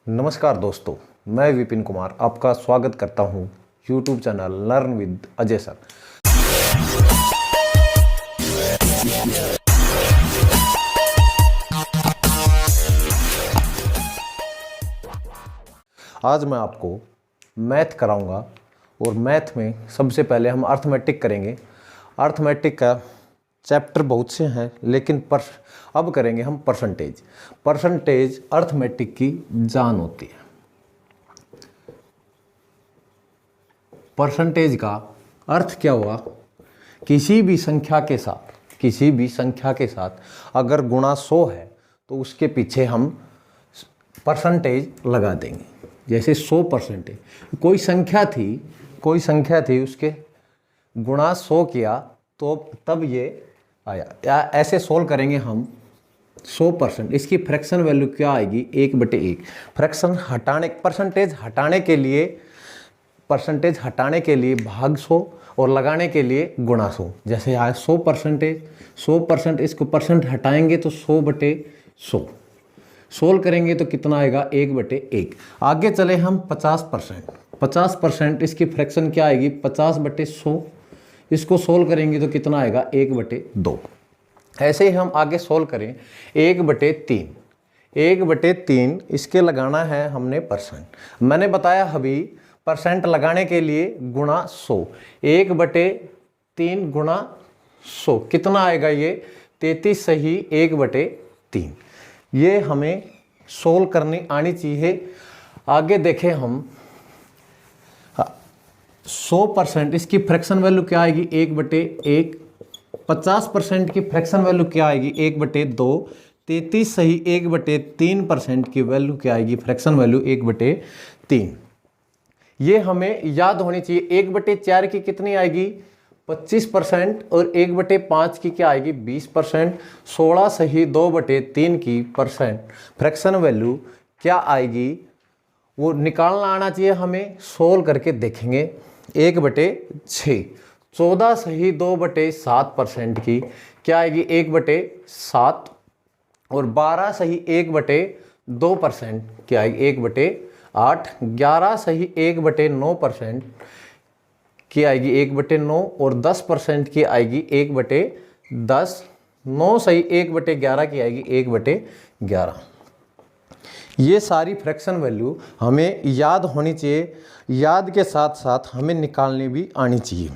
नमस्कार दोस्तों, मैं विपिन कुमार आपका स्वागत करता हूं YouTube channel learn with Ajay sir. आज मैं आपको मैथ कराऊंगा और मैथ में सबसे पहले हम अर्थमेटिक करेंगे। अर्थमेटिक का चैप्टर बहुत से हैं, लेकिन अब करेंगे हम परसेंटेज। परसेंटेज अर्थमेटिक की जान होती है। परसेंटेज का अर्थ क्या हुआ? किसी भी संख्या के साथ अगर गुणा 100 है तो उसके पीछे हम परसेंटेज लगा देंगे। जैसे 100%, कोई संख्या थी उसके गुणा 100 किया तो तब ये आया। या ऐसे सोल्व करेंगे हम 100%। इसकी फ्रैक्शन वैल्यू क्या आएगी? 1/1। परसेंटेज हटाने के लिए भाग 100 और लगाने के लिए गुणा 100। जैसे आया 100%, इसको परसेंट हटाएंगे तो 100/100। सोल्व करेंगे तो कितना आएगा? 1/1। आगे चले हम 50%, इसकी फ्रैक्शन क्या आएगी? 50/100। इसको सोल्व करेंगे तो कितना आएगा? 1/2। ऐसे ही हम आगे सोल्व करें 1/3, इसके लगाना है हमने परसेंट। मैंने बताया अभी परसेंट लगाने के लिए गुणा 100। 1/3 गुणा 100 कितना आएगा? ये 33 सही 1/3। ये हमें सोल्व करनी आनी चाहिए। आगे देखें हम 100%, इसकी फ्रैक्शन वैल्यू क्या आएगी? 1/1। 50% की फ्रैक्शन वैल्यू क्या आएगी? 1/2। 33 सही 1/3% की वैल्यू क्या आएगी? Fraction value 1/3। ये हमें याद होनी चाहिए। 1/4 की कितनी आएगी? 25%। और 1/5 की क्या आएगी? 20%। 16 सही 2/3 की फ्रैक्शन वैल्यू क्या आएगी? वो निकालना आना चाहिए हमें। सोल्व करके देखेंगे। 1/6। 14 सही 2/7% की क्या आएगी? 1/7। और 12 सही 1/2% क्या आएगी? 1/8। 11 सही 1/9% की आएगी? 1/9। और 10% की आएगी? 1/10। 9 सही 1/11 की आएगी? 1/11। ये सारी फ्रैक्शन वैल्यू हमें याद होनी चाहिए। याद के साथ साथ हमें निकालनी भी आनी चाहिए।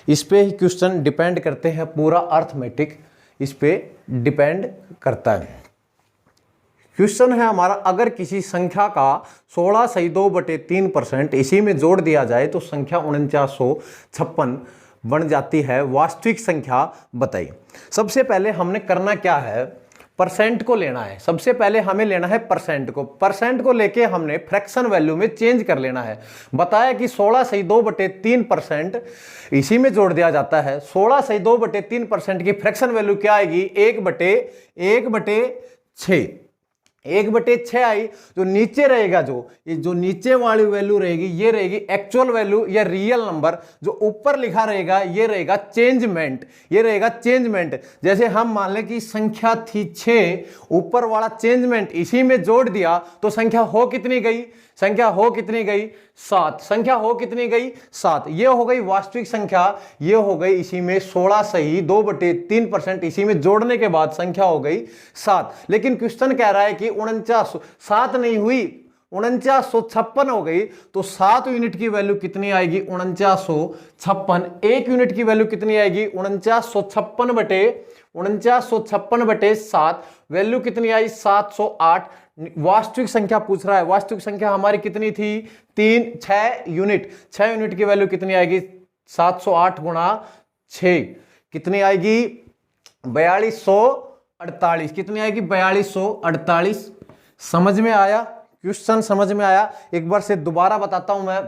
इस पे ही क्वेश्चन डिपेंड करते हैं। पूरा अर्थमेटिक इस पे डिपेंड करता है। क्वेश्चन है हमारा, अगर किसी संख्या का 16 सही 2/3% इसी में जोड़ दिया जाए तो संख्या 4956 बन जाती है। वास्तविक संख्या बताइए। सबसे पहले हमने करना क्या है? परसेंट को लेना है। सबसे पहले हमें लेना है परसेंट को लेके हमने फ्रैक्शन वैल्यू में चेंज कर लेना है। बताया कि 16 सही 2/3% इसी में जोड़ दिया जाता है। 16 सही 2/3% की फ्रैक्शन वैल्यू क्या आएगी? 1/6। 1/6 आई। जो नीचे रहेगा, जो नीचे वाली वैल्यू रहेगी, ये रहेगी एक्चुअल वैल्यू या रियल नंबर। जो ऊपर लिखा रहेगा ये रहेगा चेंजमेंट। जैसे हम मान लें कि संख्या थी 6, ऊपर वाला चेंजमेंट इसी में जोड़ दिया तो संख्या हो कितनी गई? 7। संख्या हो कितनी गई? 7। ये हो गई वास्तविक संख्या। ये हो गई इसी में 16 सही 2/3% इसी में जोड़ने के बाद संख्या हो गई 7। लेकिन क्वेश्चन कह रहा है कि 7 नहीं हुई, 4956 हो गई। तो 7 यूनिट की वैल्यू कितनी आएगी? 4956। 1 यूनिट की वैल्यू कितनी आएगी? 4956/7। वैल्यू कितनी आई? 708। वास्तविक संख्या पूछ रहा है। वास्तविक संख्या हमारी कितनी थी? 6 यूनिट। 6 यूनिट की वैल्यू कितनी आएगी? 708 गुणा 6 कितनी आएगी? 4248। कितनी आएगी? 4248। समझ में आया? क्वेश्चन समझ में आया? एक बार से दोबारा बताता हूं मैं।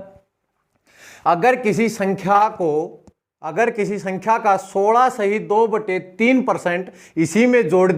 अगर किसी संख्या का 16 सही 2/3% इसी में जोड़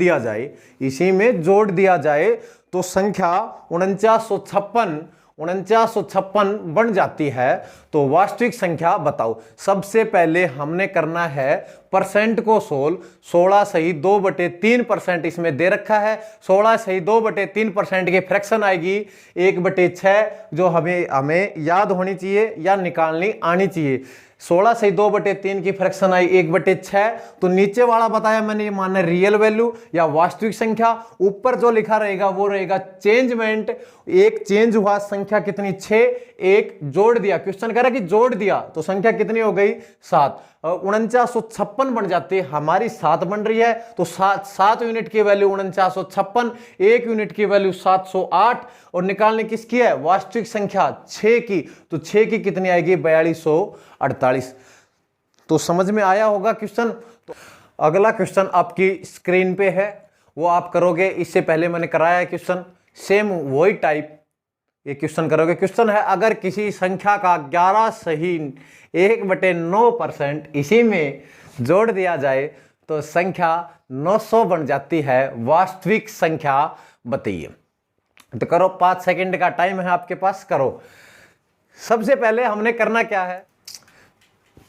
दिया जाए तो संख्या 4956 बन जाती है। तो वास्तविक संख्या बताओ। सबसे पहले हमने करना है परसेंट को 16 सही 2/3% इसमें दे रखा है। 16 सही 2/3% की फ्रैक्शन आएगी 1/6, जो हमें याद होनी चाहिए या निकालनी आनी चाहिए। 16 सही 2/3 की फ्रैक्शन आई 1/6। तो नीचे वाला बताया मैंने, ये मानना रियल वैल्यू या वास्तविक संख्या। ऊपर जो लिखा रहेगा वो रहेगा चेंजमेंट। एक चेंज हुआ, संख्या कितनी 6, एक जोड़ दिया, क्वेश्चन कह रहा है कि जोड़ दिया तो संख्या कितनी हो गई 7। 4956 बन जाती है, हमारी 7 बन रही है तो 7 यूनिट की वैल्यू 4956, 1 यूनिट की वैल्यू 708 और निकालने किसकी है, वास्तविक संख्या 6 की। तो 6 की कितनी आएगी 4248। तो समझ में आया होगा क्वेश्चन। तो अगला क्वेश्चन आपकी स्क्रीन पे है, वो आप करोगे। इससे पहले मैंने कराया है क्वेश्चन, सेम वही टाइप ये क्वेश्चन करोगे। क्वेश्चन है, अगर किसी संख्या का 11 सही 1/9% इसी में जोड़ दिया जाए तो संख्या 900 बन जाती है, वास्तविक संख्या बताइए। तो करो, 5 सेकंड का टाइम है आपके पास, करो। सबसे पहले हमने करना क्या है,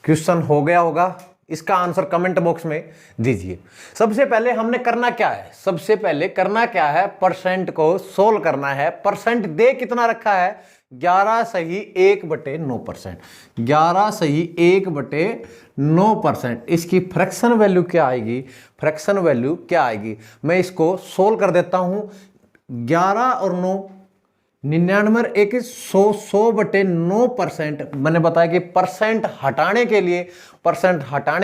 क्वेश्चन हो गया होगा, इसका आंसर कमेंट बॉक्स में दीजिए। सबसे पहले हमने करना क्या है, सबसे पहले करना क्या है, परसेंट को सोल्व करना है। परसेंट दे कितना रखा है, 11 सही 1/9%। 11 सही 1/9%। इसकी फ्रैक्शन वैल्यू क्या आएगी, फ्रैक्शन वैल्यू क्या आएगी, मैं इसको सोल्व कर देता हूं। 11 और 9 99 एक 100/9%। मैंने बताया कि परसेंट हटाने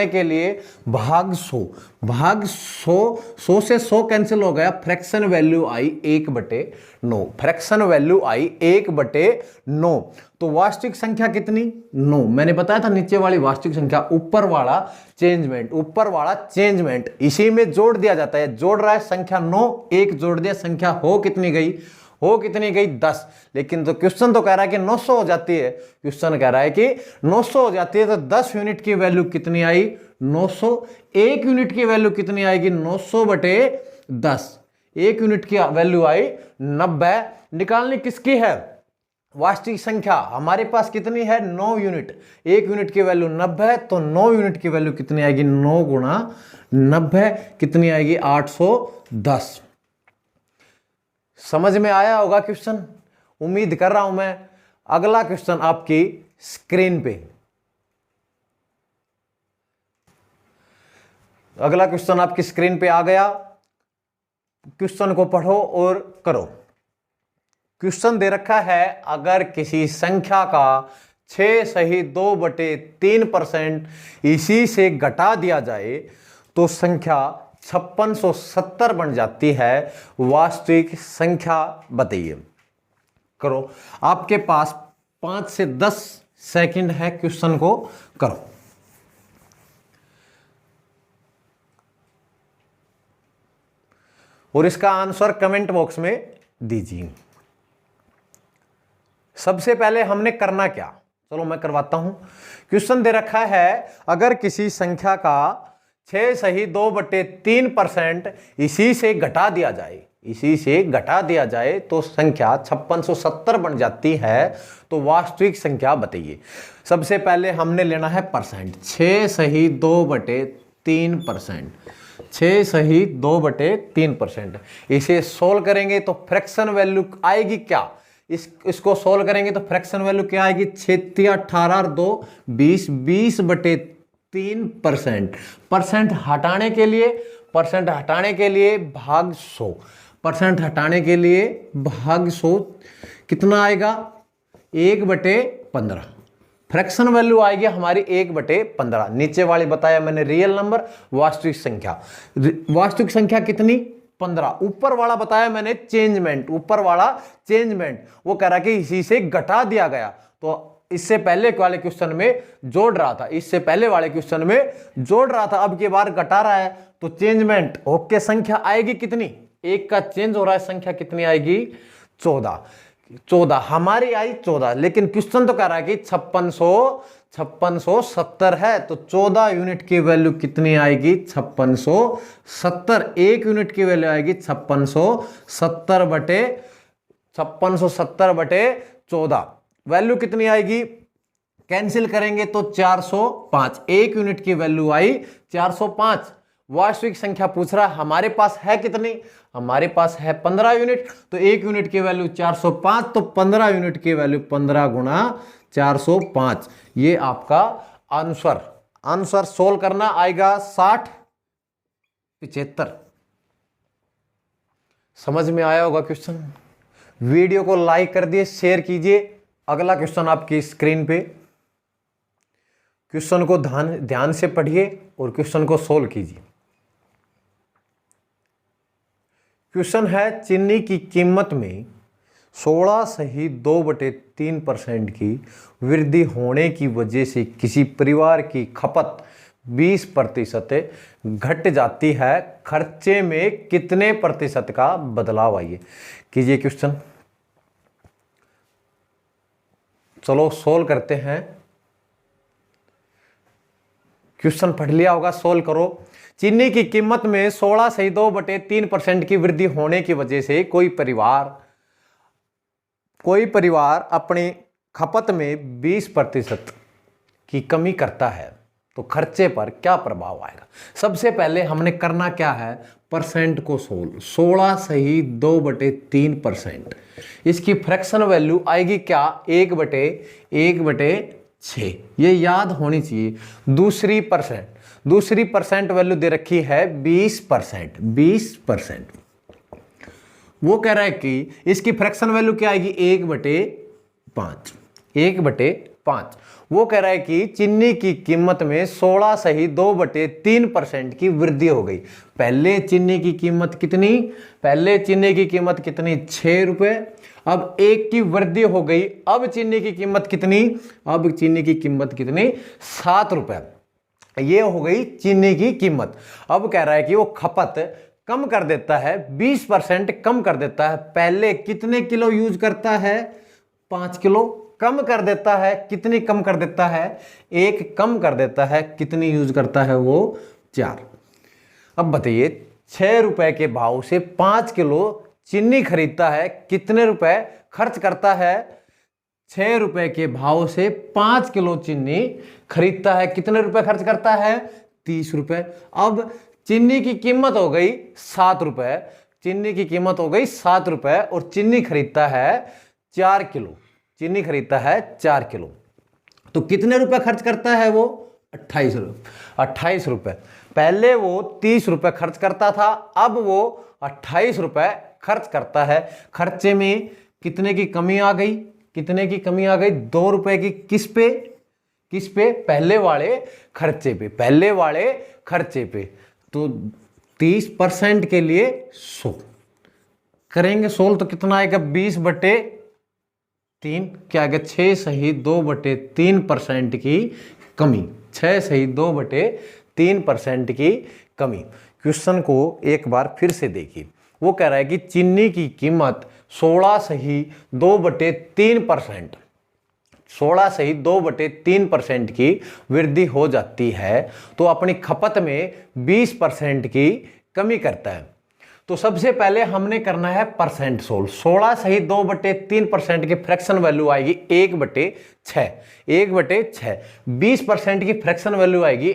के लिए भाग 100 से 100 कैंसिल हो गया, फ्रैक्शन वैल्यू आई 1/9, फ्रैक्शन वैल्यू आई 1/9। तो वास्तविक संख्या कितनी 9। मैंने बताया था नीचे वाली वास्तविक संख्या, ऊपर वाला चेंजमेंट इसी में जोड़ दिया जाता है। जोड़ रहा है संख्या 9, एक जोड़ दिया, संख्या हो कितनी गई 10। लेकिन तो क्वेश्चन तो कह रहा है कि 900 हो जाती है, क्वेश्चन कह रहा है कि 900 हो जाती है। तो 10 यूनिट की वैल्यू कितनी आई 900। 1 यूनिट की वैल्यू कितनी आएगी 900/10। 1 यूनिट की वैल्यू आई 90। निकालनी किसकी है, वास्तविक संख्या। हमारे पास कितनी है 9 यूनिट, 1 यूनिट की वैल्यू 90 है, तो 9 यूनिट की वैल्यू कितनी आएगी 9 गुणा 90 कितनी आएगी 810। समझ में आया होगा क्वेश्चन, उम्मीद कर रहा हूं मैं। अगला क्वेश्चन आपकी स्क्रीन पे, अगला क्वेश्चन आपकी स्क्रीन पे आ गया। क्वेश्चन को पढ़ो और करो। क्वेश्चन दे रखा है, अगर किसी संख्या का 6 सही 2/3% इसी से घटा दिया जाए तो संख्या 5670 बन जाती है, वास्तविक संख्या बताइए। करो, आपके पास 5 से 10 सेकंड है, क्वेश्चन को करो। और इसका आंसर कमेंट बॉक्स में दीजिए। सबसे पहले हमने करना क्या, चलो मैं करवाता हूं। क्वेश्चन दे रखा है, अगर किसी संख्या का 6 सही 2/3% इसी से घटा दिया जाए तो संख्या 5670 बन जाती है, तो वास्तविक संख्या बताइए। सबसे पहले हमने लेना है परसेंट, 6 सही 2/3%, 6 सही 2/3%। इसे सोल्व करेंगे तो फ्रैक्शन वैल्यू आएगी क्या, इसको सोल्व करेंगे तो फ्रैक्शन वैल्यू क्या आएगी 6 18 और 2 20, 20/3%। परसेंट हटाने के लिए भाग 100, परसेंट हटाने के लिए भाग 100 कितना आएगा 1/15। फ्रैक्शन वैल्यू आएगी हमारी 1/15। नीचे वाली बताया मैंने रियल नंबर, वास्तविक संख्या कितनी 15। ऊपर वाला बताया मैंने चेंजमेंट, ऊपर वाला चेंजमेंट वो कह रहा कि इसी से घटा दिया गया। तो इससे पहले वाले क्वेश्चन में जोड़ रहा था, अब की बार घटा रहा है, तो चेंजमेंट ओके। संख्या आएगी कितनी, एक का चेंज हो रहा है, संख्या कितनी आएगी 14 हमारी आई 14। लेकिन क्वेश्चन तो कह रहा है कि 5670 है, तो 14 यूनिट की वैल्यू कितनी आएगी 5670। 1 यूनिट की वैल्यू आएगी 5670/14। वैल्यू कितनी आएगी कैंसिल करेंगे तो 405, 1 यूनिट की वैल्यू आई 405। वास्तविक संख्या पूछ रहा है, हमारे पास है कितनी, हमारे पास है 15 यूनिट, तो 1 यूनिट की वैल्यू 405, तो 15 यूनिट की वैल्यू 15 गुणा 405। ये आपका आंसर। आंसर सोल्व करना आएगा 60 75। समझ में आया होगा क्वेश्चन। वीडियो को लाइक कर दिए, शेयर कीजिए। अगला क्वेश्चन आपकी स्क्रीन पे, क्वेश्चन को ध्यान से पढ़िए और क्वेश्चन को सोल्व कीजिए। क्वेश्चन है, चीनी की कीमत में 16.2/3% की वृद्धि होने की वजह से किसी परिवार की खपत 20% घट जाती है, खर्चे में कितने प्रतिशत का बदलाव? आइए कीजिए क्वेश्चन। चलो सोल्व करते हैं। क्वेश्चन पढ़ लिया होगा, सोल्व करो। चीनी की कीमत में 16.2/3% की वृद्धि होने की वजह से कोई परिवार अपनी खपत में 20% की कमी करता है, तो खर्चे पर क्या प्रभाव आएगा? सबसे पहले हमने करना क्या है, परसेंट को सोल्व। 16.2/3%, इसकी फ्रैक्शन वैल्यू आएगी क्या, 1/6। ये याद होनी चाहिए। दूसरी परसेंट वैल्यू दे रखी है 20%। वो कह रहा है कि इसकी फ्रैक्शन वैल्यू क्या आएगी, 1/5। वो कह रहा है कि चीनी की कीमत में 16.2/3% की वृद्धि हो गई। पहले चीनी की कीमत कितनी, 6 रुपए, अब 1 की वृद्धि हो गई। अब चीनी की कीमत कितनी, 7 रुपए। ये हो गई चीनी की कीमत। अब कह रहा है कि वो खपत कम कर देता है, 20% कम कर देता है। पहले कितने किलो यूज करता है, 5 किलो कम कर देता है। कितनी कम कर देता है, 1 कम कर देता है। कितनी यूज करता है वो, 4। अब बताइए 6 रुपए के भाव से 5 किलो चीनी खरीदता है, कितने रुपए खर्च करता है? 6 रुपए के भाव से 5 किलो चीनी खरीदता है, कितने रुपए खर्च करता है? 30 रुपए। अब चीनी की कीमत हो गई 7 रुपए, चीनी की कीमत हो गई 7 रुपए और चीनी खरीदता है 4 किलो। चीनी खरीदता है 4 किलो, तो कितने रुपए खर्च करता है वो? 28 रुपए। पहले वो 30 रुपए खर्च करता था, अब वो 28 रुपए खर्च करता है। खर्चे में कितने की कमी आ गई, 2 रुपए की। किस पे? पहले वाले खर्चे पे। तो 30% के लिए 100 करेंगे सोल्व, तो कितना आएगा, 20/3। क्या आएगा, 6.2/3% की कमी। 6.2/3% की कमी। क्वेश्चन को एक बार फिर से देखिए। वो कह रहा है कि चीनी की कीमत 16.2/3% की वृद्धि हो जाती है, तो अपनी खपत में 20% की कमी करता है। तो सबसे पहले हमने करना है परसेंट सोल्व। 16.2/3% की फ्रैक्शन वैल्यू आएगी 1/6। 20% की फ्रैक्शन वैल्यू आएगी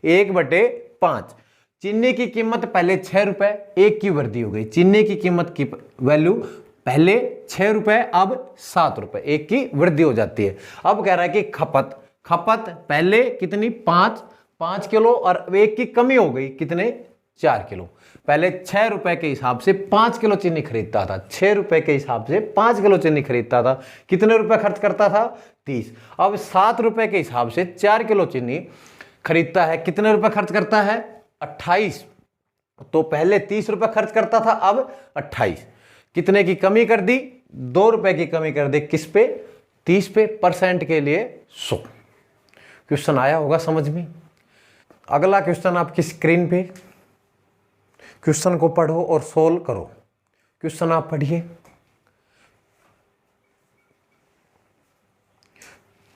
1/5। चीनी की कीमत पहले 6 रुपए, 1 की वृद्धि हो गई। चीनी की कीमत की वैल्यू पहले 6 रुपए, अब 7 रुपए, 1 की वृद्धि हो जाती है। अब कह रहा है कि खपत पहले कितनी, 5 किलो और 1 की कमी हो गई, कितने, 4 किलो। पहले 6 रुपए के हिसाब से 5 किलो चीनी खरीदता था, 6 रुपए के हिसाब से 5 किलो चीनी खरीदता था, कितने रुपए खर्च करता था, 30। अब 7 रुपए के हिसाब से 4 किलो चीनी खरीदता है, कितने रुपए खर्च करता है, 28। तो पहले 30 रुपए खर्च करता था, अब 28। कितने की कमी कर दी, 2 रुपए की कमी कर दी। किस पे, 30 पे। परसेंट के लिए 100। क्वेश्चन आया होगा समझ में। अगला क्वेश्चन आपकी स्क्रीन पे, क्वेश्चन को पढ़ो और सोल्व करो। क्वेश्चन आप पढ़िए।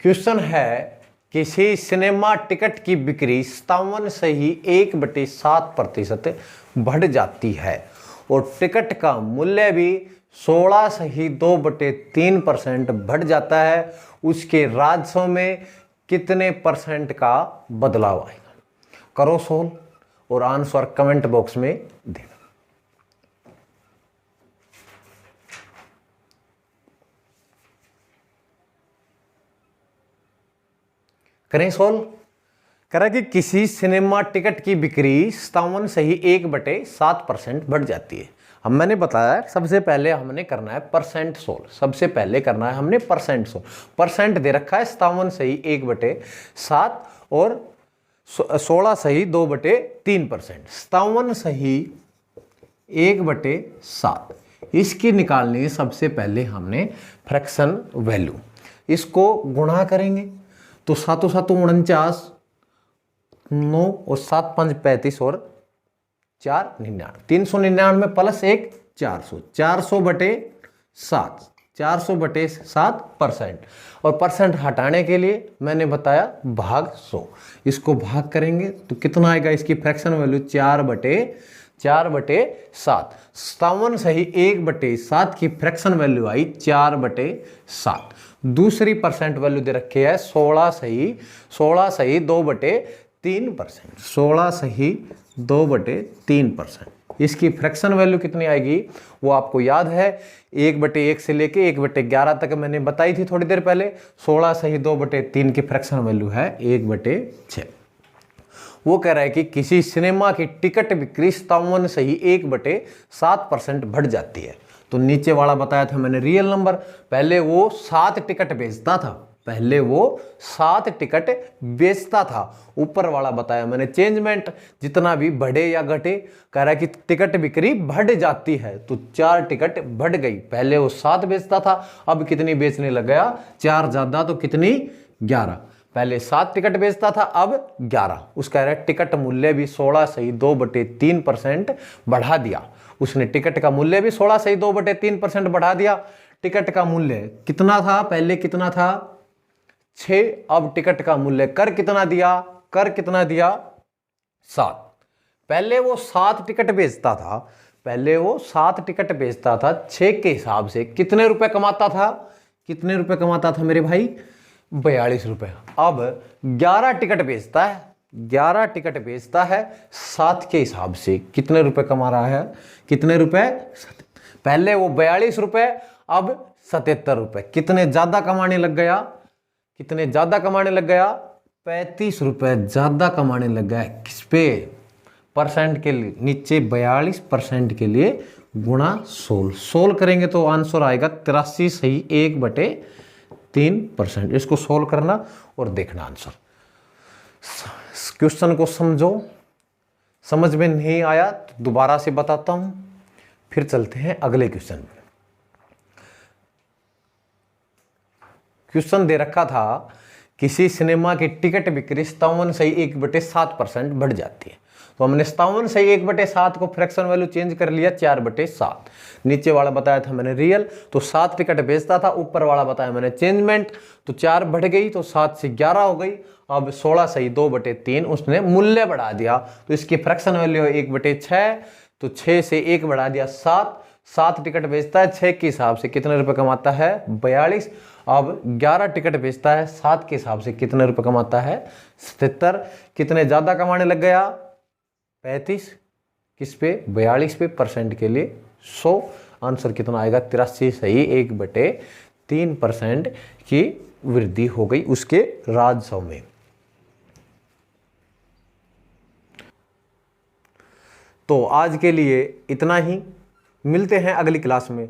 क्वेश्चन है, किसी सिनेमा टिकट की बिक्री 57 से ही 1/7% बढ़ जाती है और टिकट का मूल्य भी 16.2/3% बढ़ जाता है, उसके राजस्व में कितने परसेंट का बदलाव आएगा? करो सोल्व और आंसर कमेंट बॉक्स में देना। करें सोल्व। करें कि किसी सिनेमा टिकट की बिक्री 57.1/7% बढ़ जाती है। हम मैंने बताया सबसे पहले हमने करना है परसेंट सोल्व, सबसे पहले करना है हमने परसेंट सोल्व। परसेंट दे रखा है 57.1/7 और 16.2/3%। 57.1/7 इसकी निकालनी है। सबसे पहले हमने फ्रैक्शन वैल्यू, इसको गुणा करेंगे तो 7 7 49, 9 और 7 5 35 और 4 99, 399 प्लस 1 400, 400/7, 400/7%। और परसेंट हटाने के लिए मैंने बताया भाग 100, इसको भाग करेंगे तो कितना आएगा? इसकी फ्रैक्शन वैल्यू 4/7। 57.1/7 की फ्रैक्शन वैल्यू आई 4/7। दूसरी परसेंट वैल्यू दे रखी है 16.2/3%, 16.2/3%। इसकी फ्रैक्शन वैल्यू कितनी आएगी वो आपको याद है, 1/1 से लेके 1/11 तक मैंने बताई थी थोड़ी देर पहले। 16.2/3 की फ्रैक्शन वैल्यू है 1/6। वो कह रहा है कि किसी सिनेमा की टिकट बिक्री 57.1/7% बढ़ जाती है। तो नीचे वाला बताया था मैंने रियल नंबर, पहले वो 7 टिकट बेचता था, पहले वो 7 टिकट बेचता था। ऊपर वाला बताया मैंने चेंजमेंट, जितना भी बढ़े या घटे, कह रहा है कि टिकट बिक्री बढ़ जाती है तो 4 टिकट बढ़ गई। पहले वो 7 बेचता था, अब कितनी बेचने लग गया? 4 ज्यादा तो कितनी? 11। पहले 7 टिकट बेचता था, अब 11। उसका टिकट मूल्य भी 16.2/3% बढ़ा दिया। उसने टिकट का मूल्य भी 16.2/3% बढ़ा दिया। टिकट का मूल्य कितना था? पहले कितना था? 6। अब टिकट का मूल्य कर कितना दिया? कर कितना दिया? 7। पहले वो 7 टिकट बेचता था, पहले वो 7 टिकट बेचता था, 6 के हिसाब से कितने रुपए कमाता था? कितने रुपए कमाता था मेरे भाई? 42 रुपए। अब 11 टिकट बेचता है, 11 टिकट बेचता है, 7 के हिसाब से कितने रुपए कमा रहा है? कितने रुपए? पहले वो 42 रुपए, अब 77 रुपए। कितने ज्यादा कमाने लग गया? कितने ज्यादा कमाने लग गया? 35 रुपए ज्यादा कमाने लग गया। किस पे? परसेंट के लिए नीचे 42% के लिए गुणा 16। 16 करेंगे तो आंसर आएगा 83.1/3%। इसको सोल्व करना और देखना आंसर। क्वेश्चन को समझो, समझ में नहीं आया तो दोबारा से बताता हूं, फिर चलते हैं अगले क्वेश्चन में। क्वेश्चन दे रखा था किसी सिनेमा की टिकट बिक्री 57.1/7% बढ़ जाती है। तो हमने 57.1/7 को फ्रैक्शन वैल्यू चेंज कर लिया 4/7। नीचे वाला बताया था मैंने रियल, तो 7 टिकट बेचता था। ऊपर वाला बताया मैंने चेंजमेंट, तो 4 बढ़ गई तो 7 से 11 हो गई। अब 16.2/3 उसने मूल्य बढ़ा दिया, तो इसकी फ्रैक्शन वैल्यू 1/6, तो 6 से 1 बढ़ा दिया 7। 7 टिकट बेचता है, 6 के हिसाब से कितने रुपए कमाता है? 42। अब 11 टिकट बेचता है, 7 के हिसाब से कितने रुपए कमाता है? 77। कितने ज्यादा कमाने लग गया? 35। किस पे? 42 पे। परसेंट के लिए 100। आंसर कितना आएगा? 83.1/3% की वृद्धि हो गई उसके राजस्व में। तो आज के लिए इतना ही, मिलते हैं अगली क्लास में।